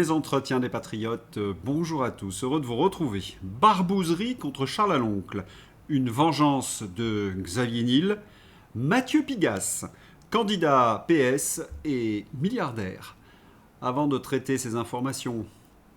Les entretiens des patriotes, bonjour à tous, heureux de vous retrouver. Barbouzerie contre Charles Aloncle, une vengeance de Xavier Niel, Mathieu Pigasse, candidat PS et milliardaire. Avant de traiter ces informations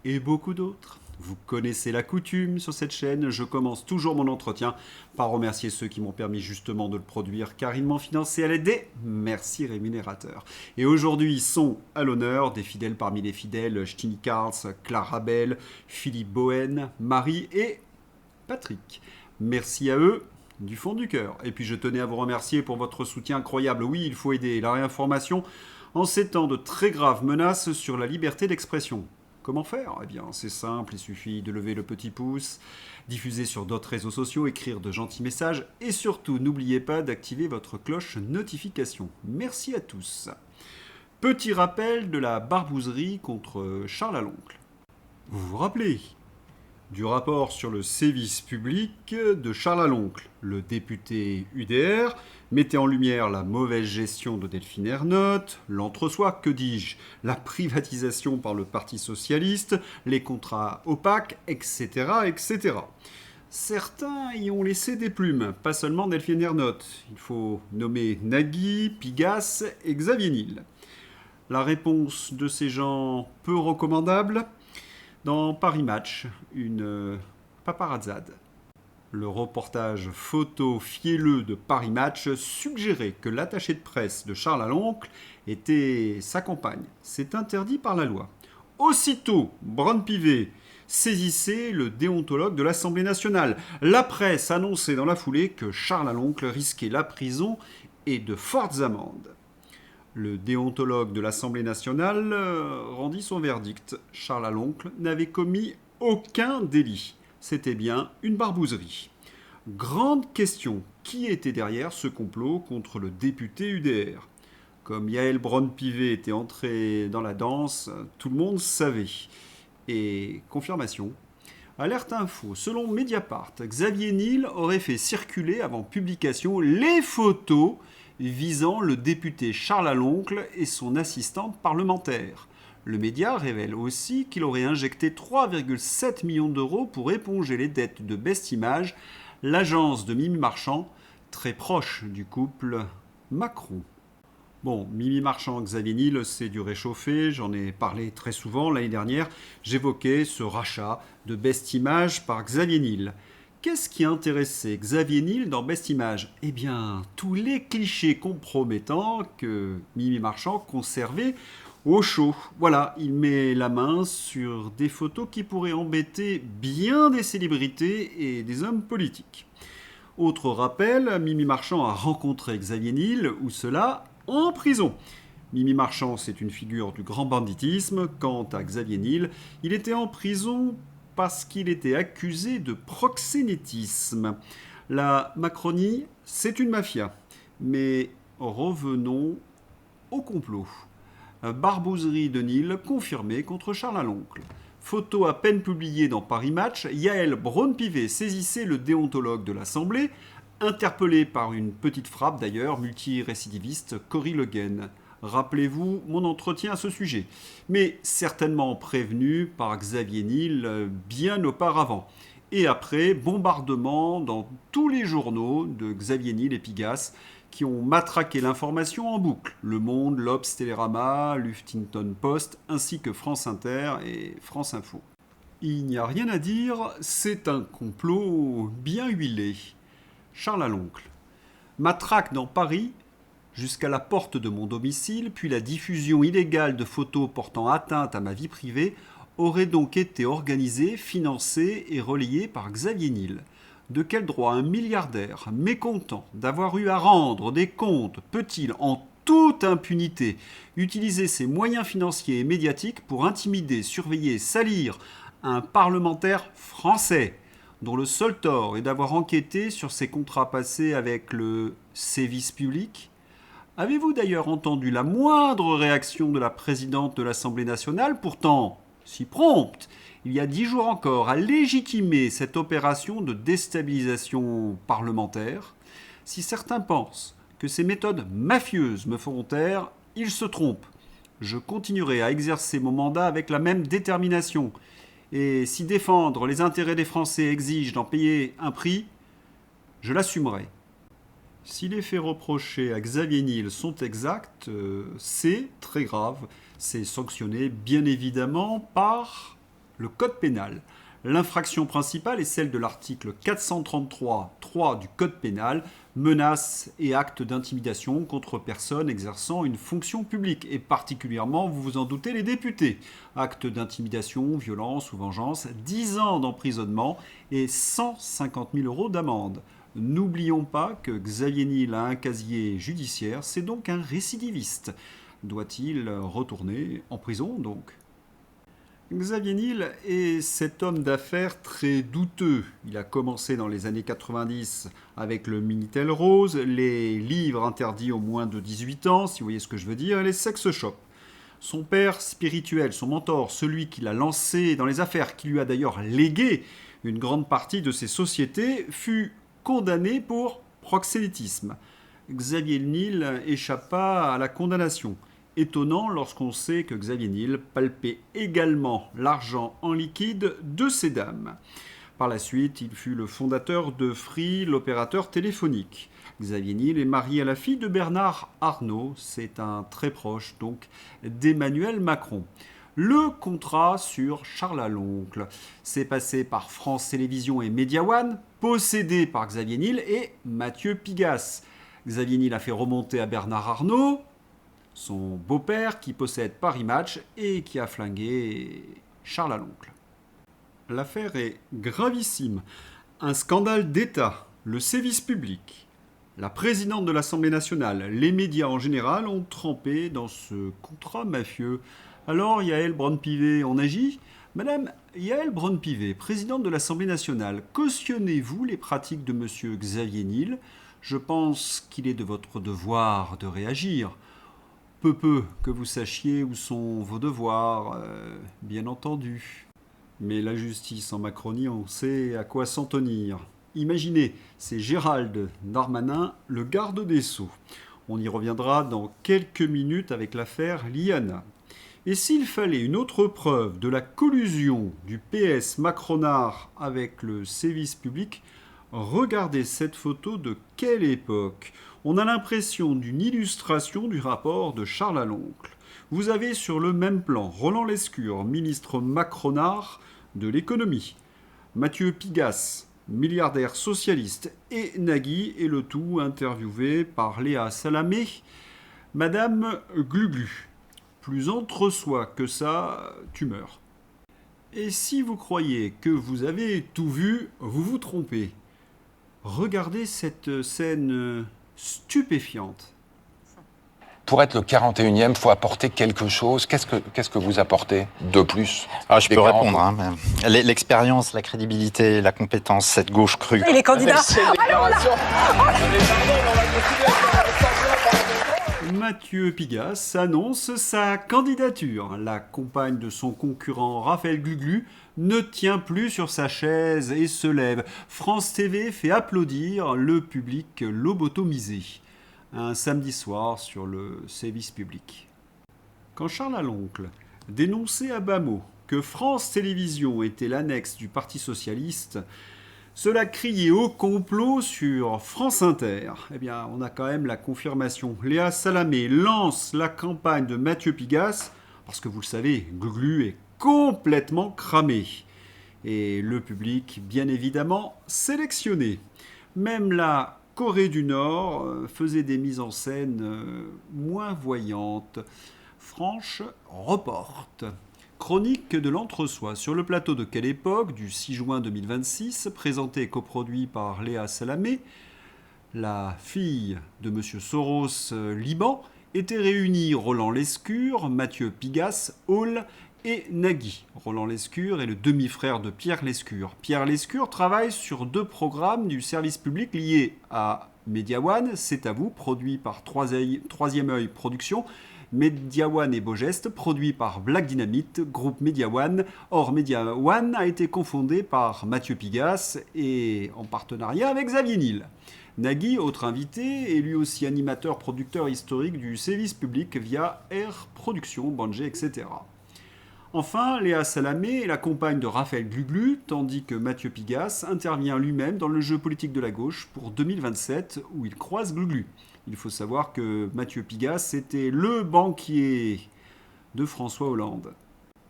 et beaucoup d'autres, vous connaissez la coutume sur cette chaîne, je commence toujours mon entretien par remercier ceux qui m'ont permis justement de le produire car ils m'ont financé à l'aide des merci rémunérateurs. Et aujourd'hui sont à l'honneur des fidèles parmi les fidèles, Stini Karls, Clara Bell, Philippe Bohen, Marie et Patrick. Merci à eux du fond du cœur. Et puis je tenais à vous remercier pour votre soutien incroyable. Oui, il faut aider la réinformation en ces temps de très graves menaces sur la liberté d'expression. Comment faire? Eh bien, c'est simple, il suffit de lever le petit pouce, diffuser sur d'autres réseaux sociaux, écrire de gentils messages et surtout, n'oubliez pas d'activer votre cloche notification. Merci à tous. Petit rappel de la barbouzerie contre Charles Aloncle. Vous vous rappelez du rapport sur le sévice public de Charles Aloncle, le député UDR, mettait en lumière la mauvaise gestion de Delphine Ernotte, l'entre-soi, que dis-je, la privatisation par le Parti Socialiste, les contrats opaques, etc., etc. Certains y ont laissé des plumes, pas seulement Delphine Ernotte. Il faut nommer Nagui, Pigasse et Xavier Niel. La réponse de ces gens peu recommandables dans Paris Match, une paparazzade. Le reportage photo fielleux de Paris Match suggérait que l'attaché de presse de Charles Aloncle était sa compagne. C'est interdit par la loi. Aussitôt, Braun-Pivet saisissait le déontologue de l'Assemblée nationale. La presse annonçait dans la foulée que Charles Aloncle risquait la prison et de fortes amendes. Le déontologue de l'Assemblée nationale rendit son verdict. Charles Aloncle n'avait commis aucun délit. C'était bien une barbouzerie. Grande question, qui était derrière ce complot contre le député UDR? Comme Yael Braun-Pivet était entré dans la danse, tout le monde savait. Et confirmation. Alerte info, selon Mediapart, Xavier Niel aurait fait circuler avant publication les photos visant le député Charles Aloncle et son assistante parlementaire. Le média révèle aussi qu'il aurait injecté 3,7 millions d'euros pour éponger les dettes de Best Image, l'agence de Mimi Marchand, très proche du couple Macron. Bon, Mimi Marchand, Xavier Niel, c'est du réchauffé, j'en ai parlé très souvent l'année dernière, j'évoquais ce rachat de Best Image par Xavier Niel. Qu'est-ce qui intéressait Xavier Niel dans Best Image? Eh bien, tous les clichés compromettants que Mimi Marchand conservait au chaud. Voilà, il met la main sur des photos qui pourraient embêter bien des célébrités et des hommes politiques. Autre rappel, Mimi Marchand a rencontré Xavier Niel, ou cela en prison. Mimi Marchand, c'est une figure du grand banditisme. Quant à Xavier Niel, il était en prison parce qu'il était accusé de proxénétisme. La Macronie, c'est une mafia. Mais revenons au complot. Barbouzerie de Niel confirmée contre Charles Aloncle. Photo à peine publiée dans Paris Match, Yael Braun-Pivet saisissait le déontologue de l'Assemblée, interpellé par une petite frappe d'ailleurs, multirécidiviste, Cory Le Guen. Rappelez-vous mon entretien à ce sujet, mais certainement prévenu par Xavier Niel bien auparavant. Et après, bombardement dans tous les journaux de Xavier Niel et Pigasse qui ont matraqué l'information en boucle. Le Monde, l'Obs, Télérama, l'Huffington Post, ainsi que France Inter et France Info. Il n'y a rien à dire, c'est un complot bien huilé. Charles Aloncle. Matraque dans Paris jusqu'à la porte de mon domicile, puis la diffusion illégale de photos portant atteinte à ma vie privée aurait donc été organisée, financée et relayée par Xavier Niel. De quel droit un milliardaire, mécontent d'avoir eu à rendre des comptes, peut-il, en toute impunité, utiliser ses moyens financiers et médiatiques pour intimider, surveiller, salir un parlementaire français dont le seul tort est d'avoir enquêté sur ses contrats passés avec le sévice public? Avez-vous d'ailleurs entendu la moindre réaction de la présidente de l'Assemblée nationale, pourtant si prompte, il y a 10 jours encore, à légitimer cette opération de déstabilisation parlementaire? Si certains pensent que ces méthodes mafieuses me feront taire, ils se trompent. Je continuerai à exercer mon mandat avec la même détermination. Et si défendre les intérêts des Français exige d'en payer un prix, je l'assumerai. Si les faits reprochés à Xavier Niel sont exacts, c'est très grave. C'est sanctionné bien évidemment par le Code pénal. L'infraction principale est celle de l'article 433.3 du Code pénal, menaces et actes d'intimidation contre personnes exerçant une fonction publique, et particulièrement, vous vous en doutez, les députés. Actes d'intimidation, violence ou vengeance, 10 ans d'emprisonnement et 150 000 € d'amende. N'oublions pas que Xavier Niel a un casier judiciaire, c'est donc un récidiviste. Doit-il retourner en prison donc ? Xavier Niel est cet homme d'affaires très douteux. Il a commencé dans les années 90 avec le Minitel Rose, les livres interdits aux moins de 18 ans, si vous voyez ce que je veux dire, et les sex shops. Son père spirituel, son mentor, celui qui l'a lancé dans les affaires, qui lui a d'ailleurs légué une grande partie de ses sociétés, fut condamné pour proxénétisme. Xavier Niel échappa à la condamnation. Étonnant lorsqu'on sait que Xavier Niel palpait également l'argent en liquide de ces dames. Par la suite, il fut le fondateur de Free, l'opérateur téléphonique. Xavier Niel est marié à la fille de Bernard Arnault, c'est un très proche donc d'Emmanuel Macron. Le contrat sur Charles Aloncle s'est passé par France Télévisions et Media One, possédé par Xavier Niel et Mathieu Pigasse. Xavier Niel a fait remonter à Bernard Arnault, son beau-père qui possède Paris Match et qui a flingué Charles Aloncle. L'affaire est gravissime. Un scandale d'État, le sévice public, la présidente de l'Assemblée nationale, les médias en général ont trempé dans ce contrat mafieux. Alors Yaël Braun-Pivet, on agit ? Madame Yaël Braun-Pivet, présidente de l'Assemblée nationale, cautionnez-vous les pratiques de monsieur Xavier Niel ? Je pense qu'il est de votre devoir de réagir. Peu que vous sachiez où sont vos devoirs, bien entendu. Mais la justice en Macronie, on sait à quoi s'en tenir. Imaginez, c'est Gérald Darmanin, le garde des Sceaux. On y reviendra dans quelques minutes avec l'affaire Liana. Et s'il fallait une autre preuve de la collusion du PS macronard avec le sévice public, regardez cette photo de quelle époque ? On a l'impression d'une illustration du rapport de Charles Aloncle. Vous avez sur le même plan Roland Lescure, ministre macronard de l'économie, Mathieu Pigasse, milliardaire socialiste, et Nagui, et le tout interviewé par Léa Salamé, Madame Gluglu. Plus entre soi que ça, tu meurs. Et si vous croyez que vous avez tout vu, vous vous trompez. Regardez cette scène stupéfiante. Pour être le 41e, il faut apporter quelque chose. Qu'est-ce que vous apportez de plus ? Je peux répondre. Hein. L'expérience, la crédibilité, la compétence, cette gauche crue. Et les candidats Mathieu Pigasse annonce sa candidature. La compagne de son concurrent Raphaël Gluglu ne tient plus sur sa chaise et se lève. France TV fait applaudir le public lobotomisé. Un samedi soir sur le service public. Quand Charles Aloncle dénonçait à bas mots que France Télévisions était l'annexe du Parti Socialiste, cela criait au complot sur France Inter. Eh bien, on a quand même la confirmation. Léa Salamé lance la campagne de Mathieu Pigasse, parce que vous le savez, Gluglu est complètement cramé. Et le public, bien évidemment, sélectionné. Même la Corée du Nord faisait des mises en scène moins voyantes. Franche reporte. Chronique de l'entre-soi sur le plateau de Quelle époque du 6 juin 2026, présenté et coproduit par Léa Salamé, la fille de M. Soros Liban, étaient réunis Roland Lescure, Mathieu Pigasse, Hall et Nagui. Roland Lescure est le demi-frère de Pierre Lescure. Pierre Lescure travaille sur 2 programmes du service public liés à Media One, C'est à vous, produit par Troisième Œil Productions, Media One et Beaugest, produit par Black Dynamite, groupe Media One. Or, Media One a été confondé par Mathieu Pigasse et en partenariat avec Xavier Niel. Nagui, autre invité, est lui aussi animateur, producteur historique du service public via Air Production, Banjé, etc. Enfin, Léa Salamé est la compagne de Raphaël Gluglu, tandis que Mathieu Pigasse intervient lui-même dans le jeu politique de la gauche pour 2027, où il croise Gluglu. Il faut savoir que Mathieu Pigasse était le banquier de François Hollande.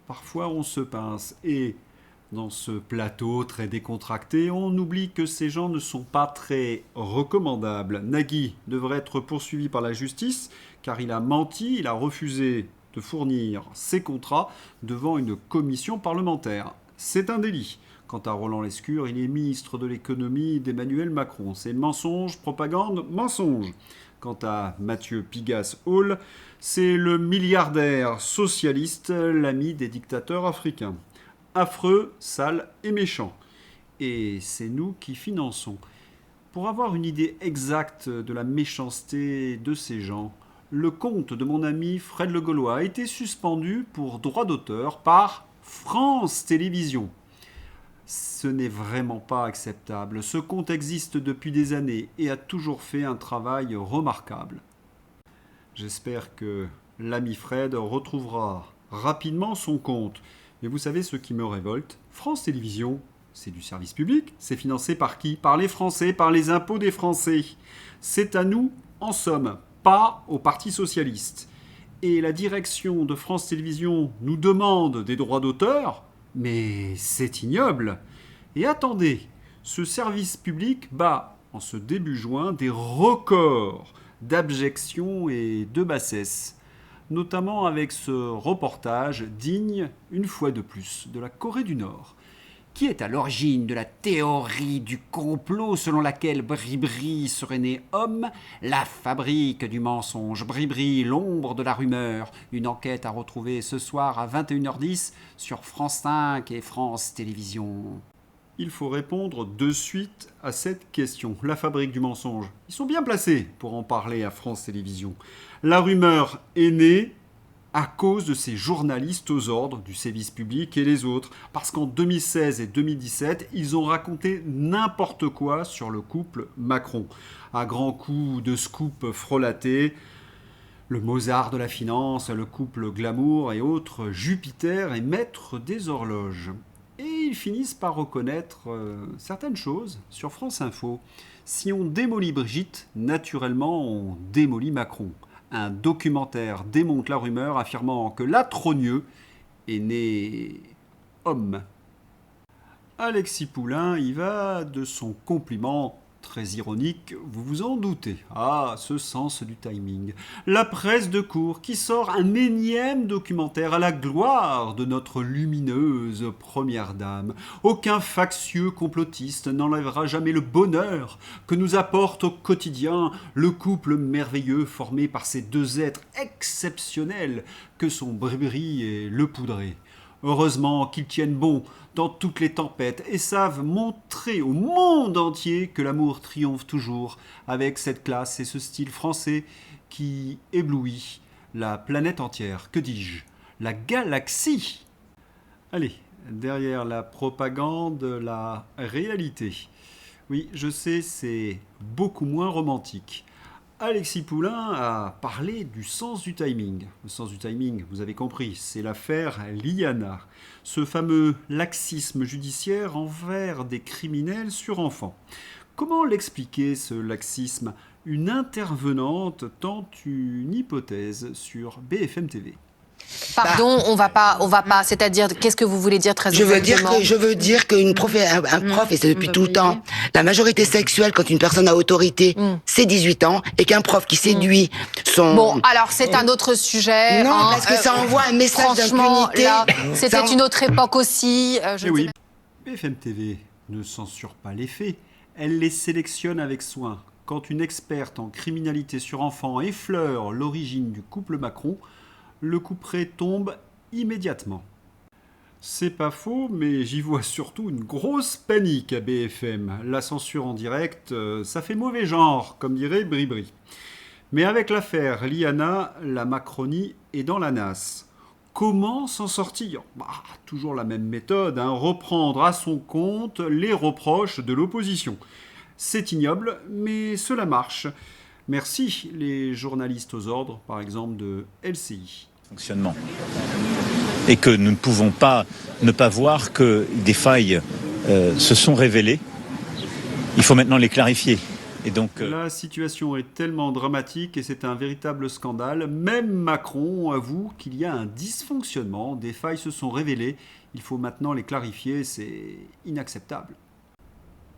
Parfois on se pince, et dans ce plateau très décontracté, on oublie que ces gens ne sont pas très recommandables. Nagui devrait être poursuivi par la justice, car il a menti, il a refusé de fournir ses contrats devant une commission parlementaire. C'est un délit. Quant à Roland Lescure, il est ministre de l'économie d'Emmanuel Macron. C'est mensonge, propagande, mensonge. Quant à Mathieu Pigasse-Hall, c'est le milliardaire socialiste, l'ami des dictateurs africains. Affreux, sale et méchant. Et c'est nous qui finançons. Pour avoir une idée exacte de la méchanceté de ces gens, le compte de mon ami Fred Le Gaulois a été suspendu pour droit d'auteur par France Télévisions. Ce n'est vraiment pas acceptable. Ce compte existe depuis des années et a toujours fait un travail remarquable. J'espère que l'ami Fred retrouvera rapidement son compte. Mais vous savez ce qui me révolte ? France Télévisions, c'est du service public. C'est financé par qui ? Par les Français, par les impôts des Français. C'est à nous, en somme, pas au Parti socialiste. Et la direction de France Télévisions nous demande des droits d'auteur, mais c'est ignoble. Et attendez, ce service public bat, en ce début juin, des records d'abjection et de bassesse, notamment avec ce reportage digne, une fois de plus, de la Corée du Nord. Qui est à l'origine de la théorie du complot selon laquelle Bribri serait né homme, la fabrique du mensonge, Bribri, l'ombre de la rumeur. Une enquête à retrouver ce soir à 21h10 sur France 5 et France Télévisions. Il faut répondre de suite à cette question. La fabrique du mensonge. Ils sont bien placés pour en parler à France Télévisions. La rumeur est née à cause de ces journalistes aux ordres du service public et les autres. Parce qu'en 2016 et 2017, ils ont raconté n'importe quoi sur le couple Macron. À grands coups de scoop frelatés, le Mozart de la finance, le couple glamour et autres, Jupiter et maître des horloges. Et ils finissent par reconnaître certaines choses sur France Info. Si on démolit Brigitte, naturellement on démolit Macron. Un documentaire démonte la rumeur affirmant que Latrogneux est né homme. Alexis Poulain y va de son compliment très ironique, vous vous en doutez. Ah, ce sens du timing. La presse de cour qui sort un énième documentaire à la gloire de notre lumineuse première dame. Aucun factieux complotiste n'enlèvera jamais le bonheur que nous apporte au quotidien le couple merveilleux formé par ces deux êtres exceptionnels que sont Bribri et Le Poudré. Heureusement qu'ils tiennent bon dans toutes les tempêtes et savent montrer au monde entier que l'amour triomphe toujours avec cette classe et ce style français qui éblouit la planète entière. Que dis-je ? La galaxie ! Allez, derrière la propagande, la réalité. Oui, je sais, c'est beaucoup moins romantique. Alexis Poulain a parlé du sens du timing. Le sens du timing, vous avez compris, c'est l'affaire Liana. Ce fameux laxisme judiciaire envers des criminels sur enfants. Comment l'expliquer, ce laxisme ? Une intervenante tente une hypothèse sur BFM TV. Pardon, on va pas. C'est-à-dire, qu'est-ce que vous voulez dire très exactement ? Je veux dire qu'un prof, et c'est depuis tout le temps, la majorité sexuelle quand une personne a autorité, c'est 18 ans, et qu'un prof qui séduit son... Bon, alors c'est un autre sujet. Non, parce que ça envoie un message d'impunité. Là, c'était une autre époque aussi. Oui, BFM TV ne censure pas les faits, elle les sélectionne avec soin. Quand une experte en criminalité sur enfants effleure l'origine du couple Macron, le couperet tombe immédiatement. C'est pas faux, mais j'y vois surtout une grosse panique à BFM. La censure en direct, ça fait mauvais genre, comme dirait Bribri. Mais avec l'affaire Liana, la Macronie est dans la nasse. Comment s'en sortir? Toujours la même méthode, reprendre à son compte les reproches de l'opposition. C'est ignoble, mais cela marche. Merci les journalistes aux ordres, par exemple de LCI. Fonctionnement. Et que nous ne pouvons pas ne pas voir que des failles se sont révélées. Il faut maintenant les clarifier. Et donc, La situation est tellement dramatique et c'est un véritable scandale. Même Macron avoue qu'il y a un dysfonctionnement, des failles se sont révélées. Il faut maintenant les clarifier, c'est inacceptable.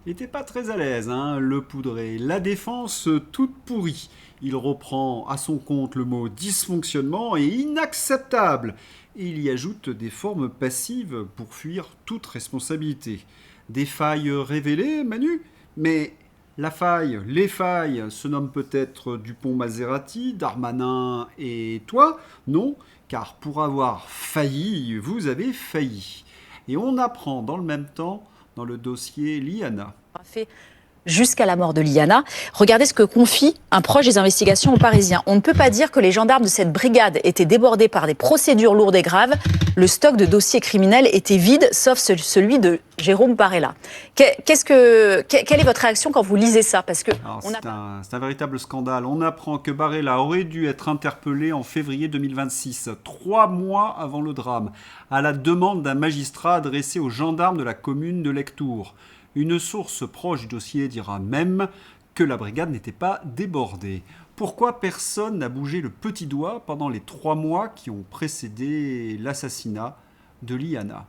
Il n'était pas très à l'aise, le poudré. La défense toute pourrie. Il reprend à son compte le mot dysfonctionnement et inacceptable. Et il y ajoute des formes passives pour fuir toute responsabilité. Des failles révélées, Manu? Mais la faille, les failles se nomment peut-être Dupond-Maserati, Darmanin et toi? Non, car pour avoir failli, vous avez failli. Et on apprend dans le même temps dans le dossier Liana. Jusqu'à la mort de Liana. Regardez ce que confie un proche des investigations aux Parisiens. On ne peut pas dire que les gendarmes de cette brigade étaient débordés par des procédures lourdes et graves. Le stock de dossiers criminels était vide, sauf celui de Jérôme Barella. Quelle est votre réaction quand vous lisez ça? Parce que c'est un véritable scandale. On apprend que Barella aurait dû être interpellé en février 2026, 3 mois avant le drame, à la demande d'un magistrat adressé aux gendarmes de la commune de Lectoure. Une source proche du dossier dira même que la brigade n'était pas débordée. Pourquoi personne n'a bougé le petit doigt pendant les 3 mois qui ont précédé l'assassinat de Liana?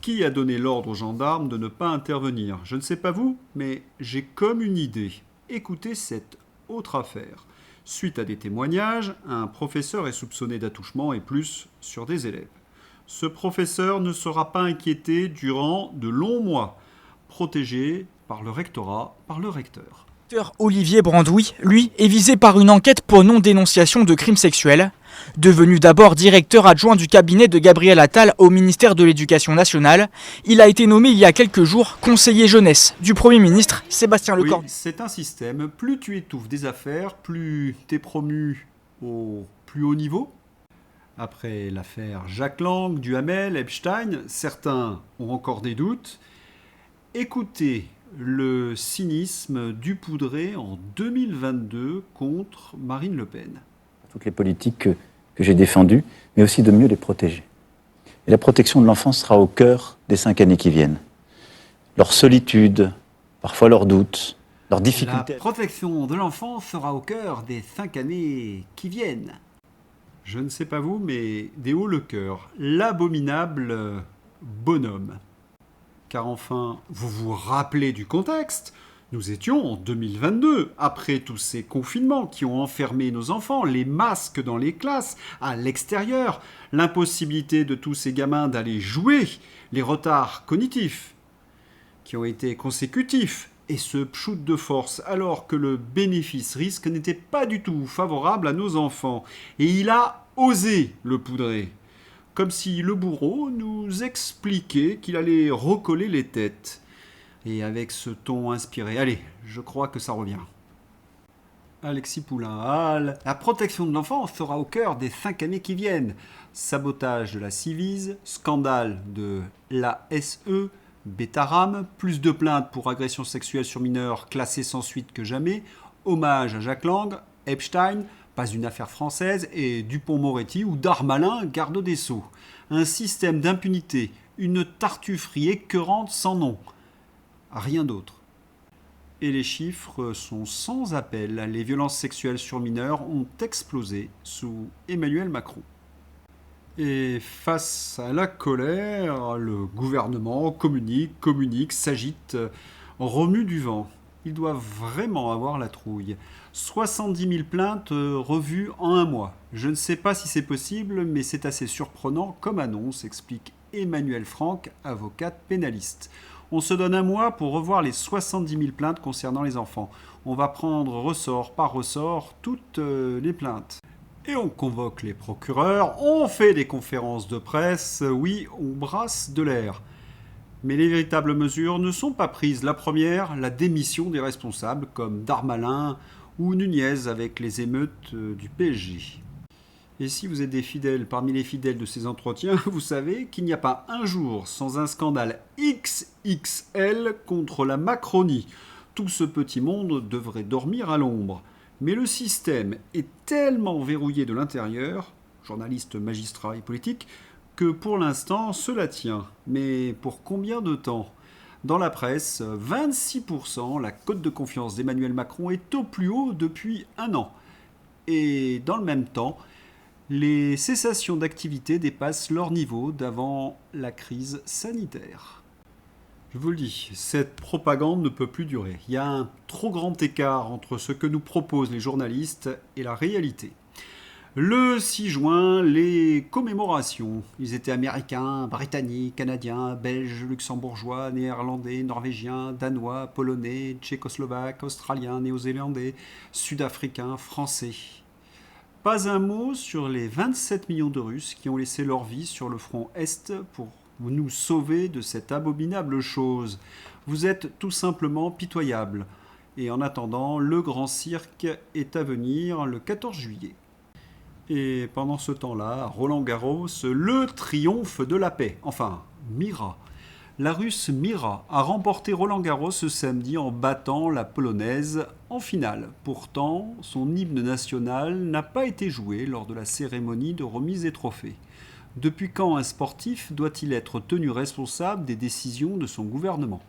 Qui a donné l'ordre aux gendarmes de ne pas intervenir? Je ne sais pas vous, mais j'ai comme une idée. Écoutez cette autre affaire. Suite à des témoignages, un professeur est soupçonné d'attouchement et plus sur des élèves. Ce professeur ne sera pas inquiété durant de longs mois, protégé par le rectorat, par le recteur. Olivier Brandouille, lui, est visé par une enquête pour non-dénonciation de crimes sexuels. Devenu d'abord directeur adjoint du cabinet de Gabriel Attal au ministère de l'Éducation nationale, il a été nommé il y a quelques jours conseiller jeunesse du Premier ministre Sébastien Lecornu. Oui, c'est un système. Plus tu étouffes des affaires, plus tu es promu au plus haut niveau. Après l'affaire Jacques Lang, Duhamel, Epstein, certains ont encore des doutes. Écoutez le cynisme du poudré en 2022 contre Marine Le Pen. Toutes les politiques que j'ai défendues, mais aussi de mieux les protéger. Et la protection de l'enfant sera au cœur des 5 années qui viennent. Leur solitude, parfois leurs doutes, leurs difficultés. La protection de l'enfant sera au cœur des 5 années qui viennent. Je ne sais pas vous, mais des hauts le cœur, l'abominable bonhomme. Car enfin, vous vous rappelez du contexte? Nous étions en 2022, après tous ces confinements qui ont enfermé nos enfants, les masques dans les classes, à l'extérieur, l'impossibilité de tous ces gamins d'aller jouer, les retards cognitifs qui ont été consécutifs, et ce pchout de force, alors que le bénéfice-risque n'était pas du tout favorable à nos enfants. Et il a osé le poudrer. Comme si le bourreau nous expliquait qu'il allait recoller les têtes. Et avec ce ton inspiré, allez, je crois que ça revient. Alexis Poulain, la protection de l'enfant sera au cœur des 5 années qui viennent. Sabotage de la Civise, scandale de l'ASE, Betaram, plus de plaintes pour agression sexuelle sur mineurs classées sans suite que jamais, hommage à Jacques Lang, Epstein, pas une affaire française, et Dupond-Moretti ou Darmanin, garde des Sceaux. Un système d'impunité, une tartufferie écœurante sans nom. Rien d'autre. Et les chiffres sont sans appel. Les violences sexuelles sur mineurs ont explosé sous Emmanuel Macron. Et face à la colère, le gouvernement communique, s'agite, remue du vent. Ils doivent vraiment avoir la trouille. 70 000 plaintes revues en 1 mois. Je ne sais pas si c'est possible, mais c'est assez surprenant comme annonce, explique Emmanuel Franck, avocate pénaliste. On se donne 1 mois pour revoir les 70 000 plaintes concernant les enfants. On va prendre ressort par ressort toutes les plaintes. Et on convoque les procureurs, on fait des conférences de presse, oui, on brasse de l'air. Mais les véritables mesures ne sont pas prises. La première, la démission des responsables comme Darmanin ou Nunez avec les émeutes du PSG. Et si vous êtes des fidèles parmi les fidèles de ces entretiens, vous savez qu'il n'y a pas un jour sans un scandale XXL contre la Macronie. Tout ce petit monde devrait dormir à l'ombre. Mais le système est tellement verrouillé de l'intérieur, journalistes, magistrats et politiques, que pour l'instant cela tient. Mais pour combien de temps ? Dans la presse, 26%, la cote de confiance d'Emmanuel Macron est au plus haut depuis un an. Et dans le même temps, les cessations d'activité dépassent leur niveau d'avant la crise sanitaire. Je vous le dis, cette propagande ne peut plus durer. Il y a un trop grand écart entre ce que nous proposent les journalistes et la réalité. Le 6 juin, les commémorations. Ils étaient américains, britanniques, canadiens, belges, luxembourgeois, néerlandais, norvégiens, danois, polonais, tchécoslovaques, australiens, néo-zélandais, sud-africains, français. Pas un mot sur les 27 millions de Russes qui ont laissé leur vie sur le front Est pour nous sauver de cette abominable chose. Vous êtes tout simplement pitoyables. Et en attendant, le grand cirque est à venir le 14 juillet. Et pendant ce temps-là, Roland Garros, le triomphe de la paix. Enfin, Mira. La Russe Mira a remporté Roland Garros ce samedi en battant la Polonaise en finale. Pourtant, son hymne national n'a pas été joué lors de la cérémonie de remise des trophées. Depuis quand un sportif doit-il être tenu responsable des décisions de son gouvernement ?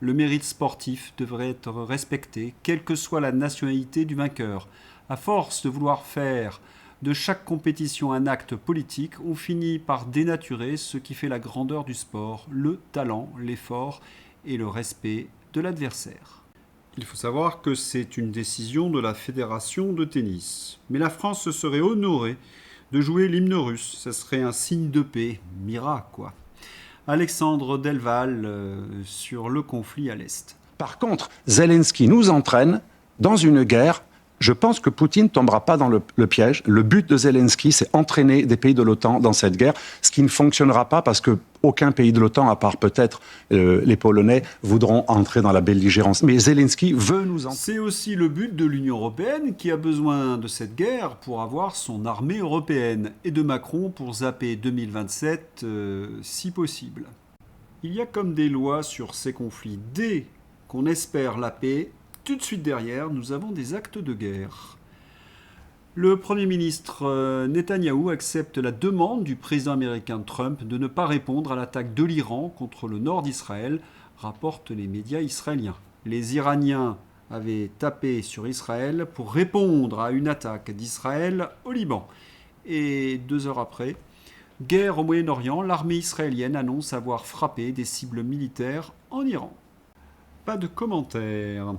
Le mérite sportif devrait être respecté, quelle que soit la nationalité du vainqueur. À force de vouloir faire de chaque compétition un acte politique, on finit par dénaturer ce qui fait la grandeur du sport, le talent, l'effort et le respect de l'adversaire. Il faut savoir que c'est une décision de la Fédération de tennis. Mais la France se serait honorée de jouer l'hymne russe. Ça serait un signe de paix. Mira, quoi. Alexandre Delval sur le conflit à l'Est. Par contre, Zelensky nous entraîne dans une guerre. Je pense que Poutine ne tombera pas dans le piège. Le but de Zelensky, c'est entraîner des pays de l'OTAN dans cette guerre, ce qui ne fonctionnera pas parce qu'aucun pays de l'OTAN, à part peut-être les Polonais, voudront entrer dans la belligérance. Mais Zelensky veut nous entraîner. C'est aussi le but de l'Union européenne qui a besoin de cette guerre pour avoir son armée européenne et de Macron pour zapper 2027 si possible. Il y a comme des lois sur ces conflits. Dès qu'on espère la paix, tout de suite derrière, nous avons des actes de guerre. Le Premier ministre Netanyahou accepte la demande du président américain Trump de ne pas répondre à l'attaque de l'Iran contre le nord d'Israël, rapportent les médias israéliens. Les Iraniens avaient tapé sur Israël pour répondre à une attaque d'Israël au Liban. Et 2 heures après, guerre au Moyen-Orient, l'armée israélienne annonce avoir frappé des cibles militaires en Iran. Pas de commentaires.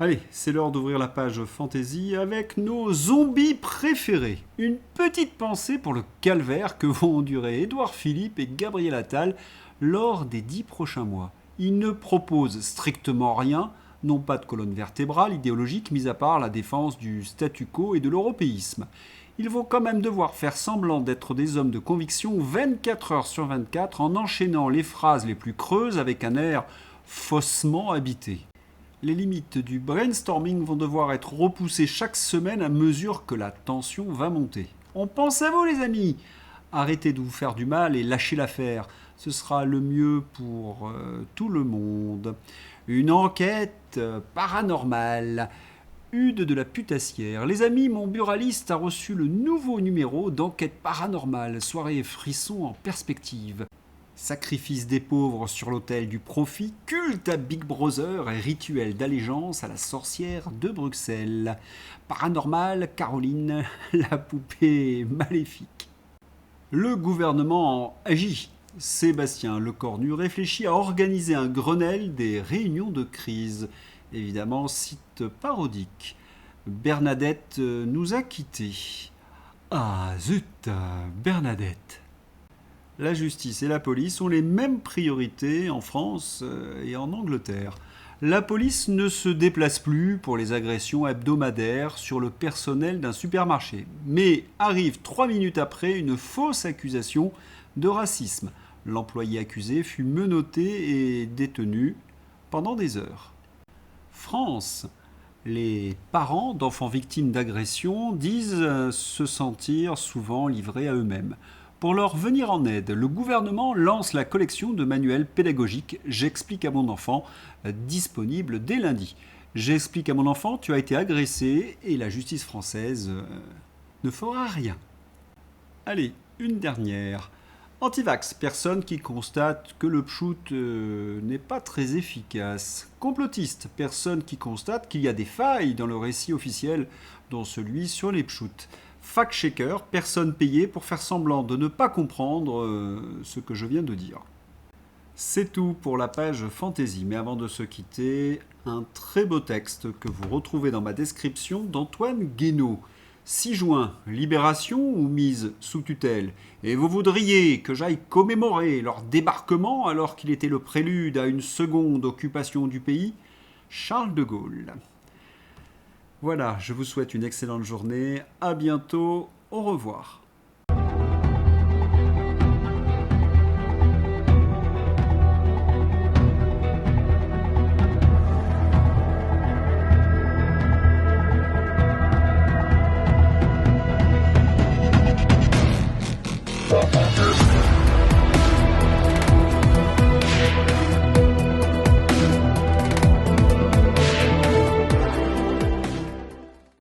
Allez, c'est l'heure d'ouvrir la page fantasy avec nos zombies préférés. Une petite pensée pour le calvaire que vont endurer Édouard Philippe et Gabriel Attal lors des 10 prochains mois. Ils ne proposent strictement rien, n'ont pas de colonne vertébrale idéologique, mis à part la défense du statu quo et de l'européisme. Ils vont quand même devoir faire semblant d'être des hommes de conviction 24 heures sur 24 en enchaînant les phrases les plus creuses avec un air faussement habité. Les limites du brainstorming vont devoir être repoussées chaque semaine à mesure que la tension va monter. On pense à vous les amis. Arrêtez de vous faire du mal et lâchez l'affaire. Ce sera le mieux pour tout le monde. Une enquête paranormale. Hude de la Putassière. Les amis, mon buraliste a reçu le nouveau numéro d'Enquête paranormale. Soirée et frissons en perspective. Sacrifice des pauvres sur l'autel du profit, culte à Big Brother et rituel d'allégeance à la sorcière de Bruxelles. Paranormal, Caroline, la poupée maléfique. Le gouvernement agit. Sébastien Lecornu réfléchit à organiser un Grenelle des réunions de crise. Évidemment, site parodique. Bernadette nous a quittés. Ah zut, Bernadette. La justice et la police ont les mêmes priorités en France et en Angleterre. La police ne se déplace plus pour les agressions hebdomadaires sur le personnel d'un supermarché, mais arrive 3 minutes après une fausse accusation de racisme. L'employé accusé fut menotté et détenu pendant des heures. France. Les parents d'enfants victimes d'agressions disent se sentir souvent livrés à eux-mêmes. Pour leur venir en aide, le gouvernement lance la collection de manuels pédagogiques « J'explique à mon enfant » disponible dès lundi. J'explique à mon enfant, tu as été agressé et la justice française ne fera rien. Allez, une dernière. Antivax, personne qui constate que le pchout n'est pas très efficace. Complotiste, personne qui constate qu'il y a des failles dans le récit officiel, dont celui sur les pchouts. Fact-checker, personne payée pour faire semblant de ne pas comprendre ce que je viens de dire. C'est tout pour la page Fantaisie, mais avant de se quitter, un très beau texte que vous retrouvez dans ma description d'Antoine Guénaud. 6 juin, libération ou mise sous tutelle? Et vous voudriez que j'aille commémorer leur débarquement alors qu'il était le prélude à une seconde occupation du pays? Charles de Gaulle. Voilà, je vous souhaite une excellente journée, à bientôt, au revoir.